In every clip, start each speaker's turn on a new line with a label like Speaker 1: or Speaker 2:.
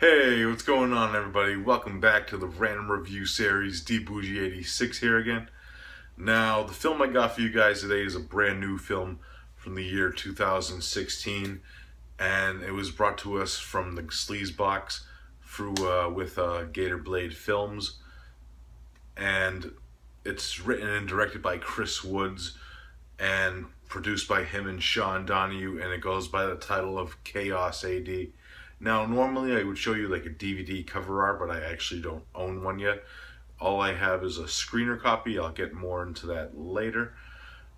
Speaker 1: Hey, what's going on, everybody? Welcome back to the random review series. D-Bougie86 here again. Now, the film I got for you guys today is a brand new film from the year 2016, and it was brought to us from the Sleaze Box through with Gatorblade Films, and it's written and directed by Chris Woods and produced by him and Sean Donahue, and it goes by the title of Chaos A.D. Now, normally I would show you like a DVD cover art, but I actually don't own one yet. All I have is a screener copy. I'll get more into that later.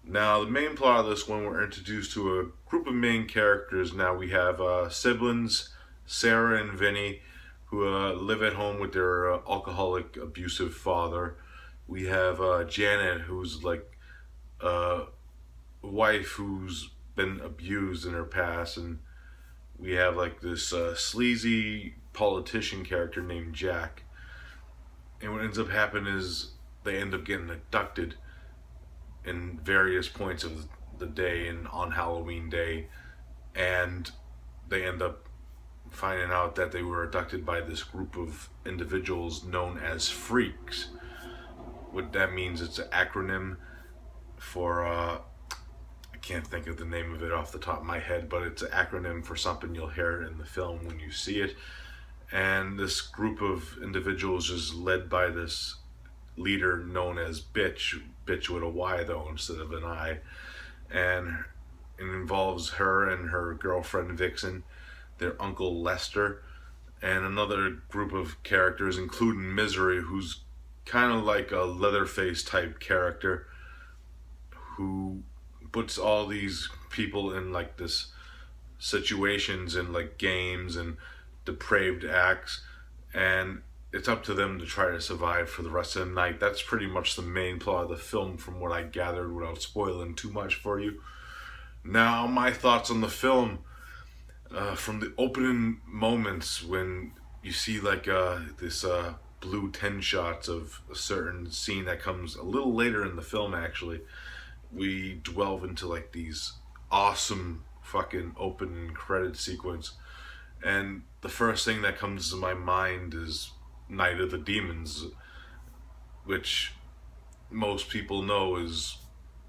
Speaker 1: Now, the main plot of this one, we're introduced to a group of main characters. Now, we have siblings, Sarah and Vinny, who live at home with their alcoholic, abusive father. We have Janet, who's like a wife who's been abused in her past, and we have like this sleazy politician character named Jack. And what ends up happening is they end up getting abducted in various points of the day and on Halloween Day. And they end up finding out that they were abducted by this group of individuals known as freaks. What that means, it's an acronym for I can't think of the name of it off the top of my head, but it's an acronym for something you'll hear in the film when you see it. And this group of individuals is led by this leader known as Bitch with a Y though instead of an I. And it involves her and her girlfriend Vixen, their uncle Lester, and another group of characters including Misery, who's kind of like a Leatherface type character who puts all these people in like this situations and like games and depraved acts, and it's up to them to try to survive for the rest of the night. That's pretty much the main plot of the film from what I gathered without spoiling too much for you. Now, my thoughts on the film, from the opening moments when you see like this blue 10 shots of a certain scene that comes a little later in the film actually. We delve into like these awesome fucking opening credit sequence, and the first thing that comes to my mind is Night of the Demons, which most people know is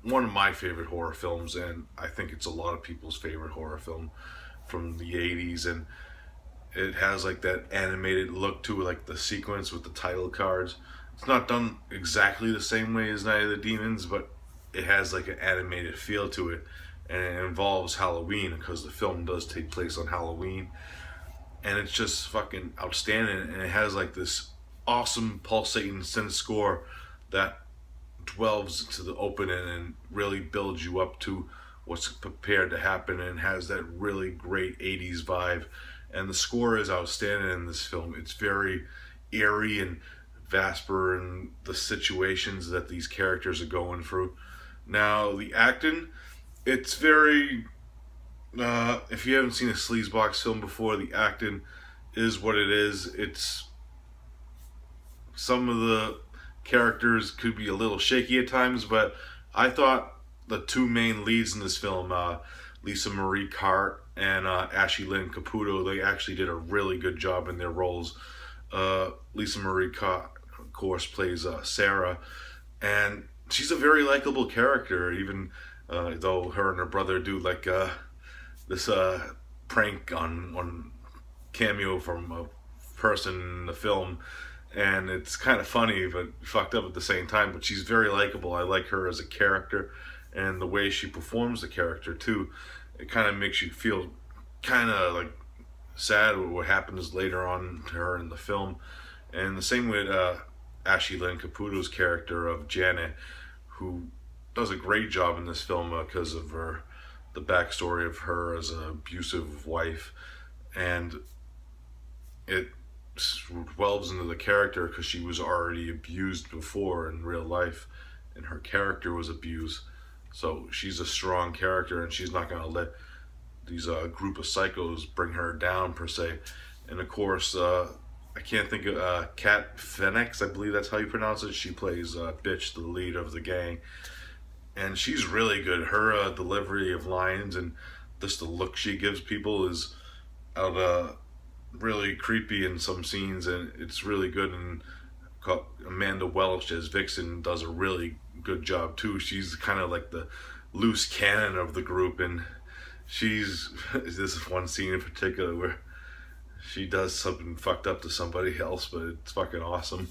Speaker 1: one of my favorite horror films, and I think it's a lot of people's favorite horror film from the 80s. And it has like that animated look to it, like the sequence with the title cards. It's not done exactly the same way as Night of the Demons, but it has like an animated feel to it, and it involves Halloween because the film does take place on Halloween, and it's just fucking outstanding. And it has like this awesome pulsating synth score that delves into the opening and really builds you up to what's prepared to happen, and has that really great 80s vibe. And the score is outstanding in this film. It's very eerie and Vasper and the situations that these characters are going through. Now, the acting, it's very, if you haven't seen a Sleaze Box film before, the acting is what it is. It's, some of the characters could be a little shaky at times, but I thought the two main leads in this film, Lisa Marie Cart and Ashley Lynn Caputo, they actually did a really good job in their roles. Lisa Marie Cart, of course, plays Sarah, and she's a very likable character, even though her and her brother do like this prank on one cameo from a person in the film, and it's kind of funny but fucked up at the same time. But she's very likable. I like her as a character, and the way she performs the character too. It kind of makes you feel kind of like sad with what happens later on to her in the film. And the same with Ashley Lynn Caputo's character of Janet, who does a great job in this film because of the backstory of her as an abusive wife, and it delves into the character because she was already abused before in real life, and her character was abused. So she's a strong character, and she's not going to let these group of psychos bring her down per se. And of course, I can't think of Kat Phoenix, I believe that's how you pronounce it. She plays Bitch, the lead of the gang, and she's really good. Her delivery of lines and just the look she gives people is out of really creepy in some scenes, and it's really good. And Amanda Welch as Vixen does a really good job too. She's kind of like the loose cannon of the group, and this is one scene in particular where she does something fucked up to somebody else, but it's fucking awesome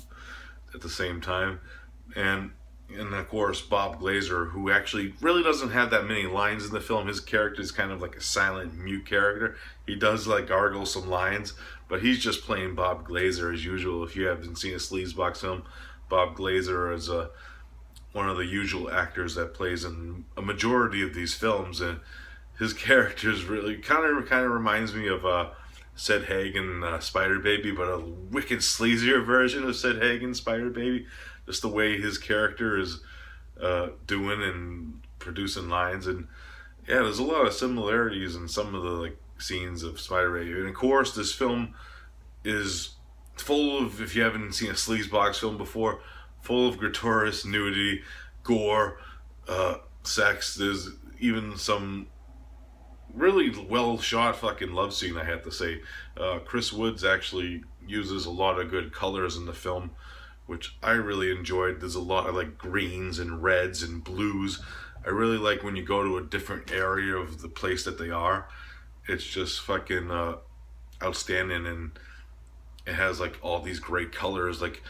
Speaker 1: at the same time. And of course Bob Glazer, who actually really doesn't have that many lines in the film. His character is kind of like a silent, mute character. He does like gargle some lines, but he's just playing Bob Glazer as usual. If you haven't seen a Sleaze Box film, Bob Glazer is one of the usual actors that plays in a majority of these films, and his character is really kind of reminds me of Sid Hagen, Spider Baby, but a wicked sleazier version of Sid Hagen, Spider Baby. Just the way his character is doing and producing lines, and yeah, there's a lot of similarities in some of the like scenes of Spider Baby. And of course, this film is full of, if you haven't seen a Sleaze Box film before, full of gratuitous nudity, gore, sex. There's even some really well shot fucking love scene, I have to say. Chris Woods actually uses a lot of good colors in the film, which I really enjoyed. There's a lot of like greens and reds and blues. I really like when you go to a different area of the place that they are. It's just fucking outstanding, and it has like all these great colors. Like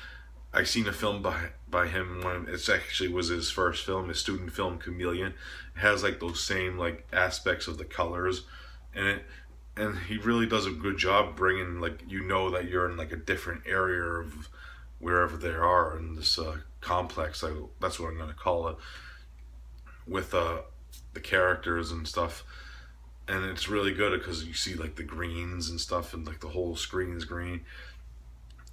Speaker 1: I seen a film by him when it actually was his first film, his student film Chameleon. It has like those same like aspects of the colors, and he really does a good job bringing, like, you know that you're in like a different area of wherever they are in this complex. That's what I'm gonna call it, with the characters and stuff. And it's really good because you see like the greens and stuff, and like the whole screen's green.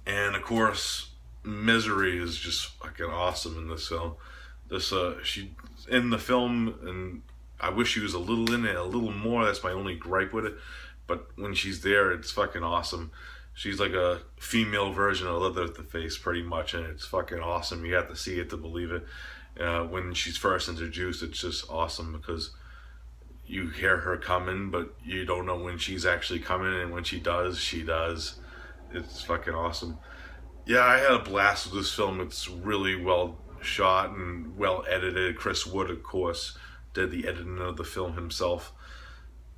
Speaker 1: And of course Misery is just fucking awesome in this film. She in the film, and I wish she was a little in it, a little more. That's my only gripe with it. But when she's there, it's fucking awesome. She's like a female version of Leatherface, pretty much, and it's fucking awesome. You have to see it to believe it. When she's first introduced, it's just awesome because you hear her coming, but you don't know when she's actually coming, and when she does, she does. It's fucking awesome. Yeah, I had a blast with this film. It's really well shot and well edited. Chris Wood, of course, did the editing of the film himself.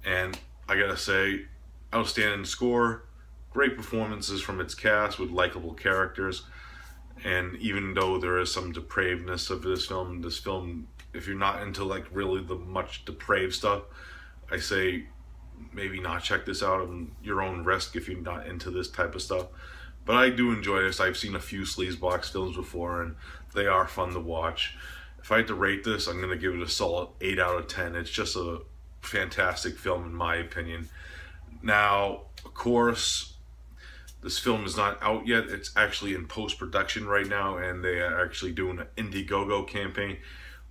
Speaker 1: And I gotta say, outstanding score, great performances from its cast with likable characters. And even though there is some depravedness of this film, if you're not into like really the much depraved stuff, I say maybe not check this out on your own risk if you're not into this type of stuff. But I do enjoy this. I've seen a few Sleaze Box films before, and they are fun to watch. If I had to rate this, I'm going to give it a solid 8 out of 10. It's just a fantastic film in my opinion. Now, of course, this film is not out yet. It's actually in post-production right now, and they are actually doing an Indiegogo campaign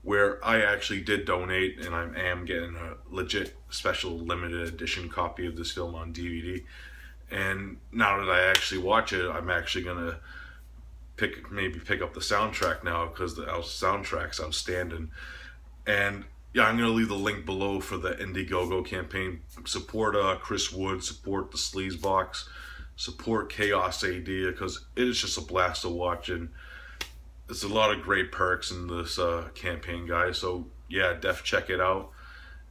Speaker 1: where I actually did donate, and I am getting a legit special limited edition copy of this film on DVD. And now that I actually watch it, I'm actually gonna maybe pick up the soundtrack now, because the soundtrack's outstanding. And yeah, I'm gonna leave the link below for the Indiegogo campaign. Support Chris Wood, support the Sleaze Box, support Chaos A.D, because it is just a blast to watch, and there's a lot of great perks in this campaign, guys. So yeah, check it out.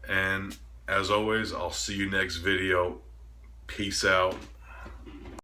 Speaker 1: And as always, I'll see you next video. Peace out.